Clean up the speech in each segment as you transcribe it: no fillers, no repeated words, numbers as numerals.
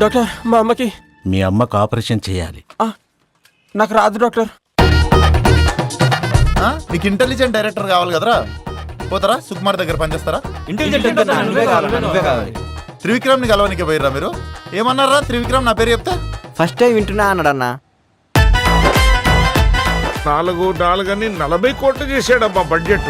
Doctor మా అమ్మకి. మీ అమ్మకు ఆపరేషన్ చేయాలి. నాకు రాదు డాక్టర్. నీకు ఇంటెలిజెంట్ డైరెక్టర్ కావాలి కదరా, పోతారా సుకుమార్ దగ్గర పనిచేస్తారా? త్రివిక్రమ్ ని కలవనికి పోయిర్రా మీరు? ఏమన్నారా త్రివిక్రమ్ నా పేరు చెప్తే? ఫస్ట్ టైం వింటున్నా అన్నాడన్నా. 4 అని 40 కోట్లు చేసాడమ్మా బడ్జెట్.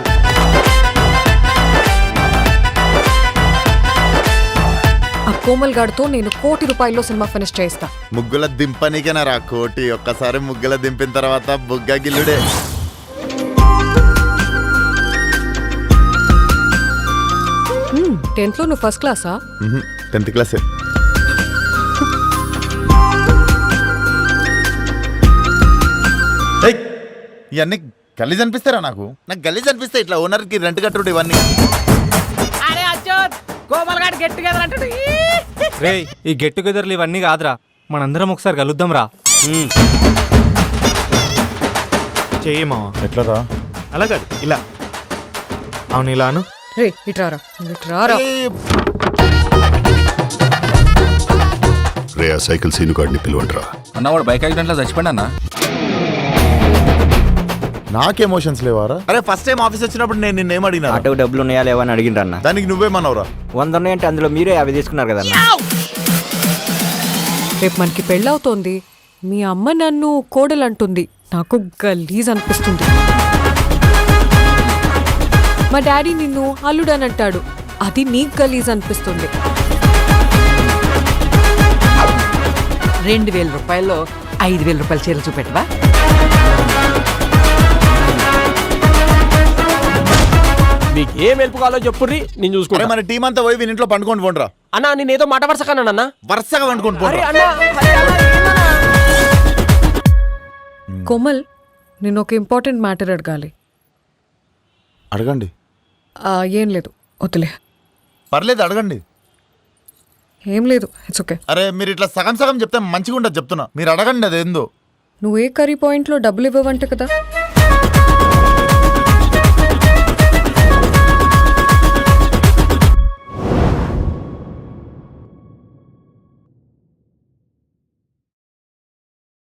ఆ కోమల్ గాడితో నేను ₹1 కోటి సినిమా ఫినిష్ చేస్తా. ముగ్గుల దింపనికేనా రా కోటి? ఒక్కసారి ముగ్గుల దింపిన తర్వాత బుగ్గ గిల్లుడే. టెన్త్ లో నువ్వు ఫస్ట్ క్లాసా? 10th క్లాసే. ఇవన్నీ గలీజ్ అనిపిస్తారా? నాకు గలీజ్ అనిపిస్తే ఇట్లా ఓనర్కి రెంట్ కట్టుడు ఇవన్నీ. రే ఈ గెట్ టుగెదర్లు ఇవన్నీ కాదురా, మనందరం ఒకసారి కలుద్దాం రా. చేయమా ఎట్లా రా? అలా కాదు, ఇలా. అవును ఇలాను. రే ఇట్రారా ఇట్రారా. రే ఆ సైకిల్ సీను గాడిని పిలువండిరా. అన్న వాడు బైక్ యాక్సిడెంట్ లో చచ్చిపోయినా అన్న. నాకు ఎమోషన్స్ లేవారా? అరే ఫస్ట్ టైం ఆఫీస్ వచ్చినప్పుడు నేను నిన్నేం అడిగినా? ఆటోకి డబ్బులు ఉన్నాయా లేవా అని అడిగిండ్రన్న. దానికి నువ్వేమన్నావురా? 100 ఉన్నాయంటే అందులో మీరే 50 తీసుకున్నారు కదన్నా. రేపు మనకి పెళ్ళవుతోంది, మీ అమ్మ నన్ను కోడలు అంటుంది, నాకు గలీజ్ అనిపిస్తుంది. మా డాడీ నిన్ను అల్లుడు అని అంటాడు, అది నీకు గలీజ్ అనిపిస్తుంది. 2000 రూపాయల్లో 5000 రూపాయల చీర చూపెట్టవా? మీకు ఏం హెల్ప్ కావాలో చెప్పుర్రి, నేను చూసుకుంటా. మన టీం అంతా పోయి ఇంట్లో పండుకొని పోండిరా. అన్నా నేనేదో మాట వరుసకన్నా. వరుసగా పండుకొని పోండి. కోమల్, నేను ఒక ఇంపార్టెంట్ మ్యాటర్ అడగాలి. అడగండి. ఏం లేదు, వద్దులే. పర్లేదు అడగండి. ఏం లేదు, ఇట్స్ ఓకే. అరే మీరు ఇట్లా సగం సగం చెప్తే మంచిగా ఉండదు చెప్తున్నా. మీరు అడగండి అదేందో. నువ్వు ఏ కర్రీ పాయింట్లో డబ్బులు ఇవ్వవంట కదా?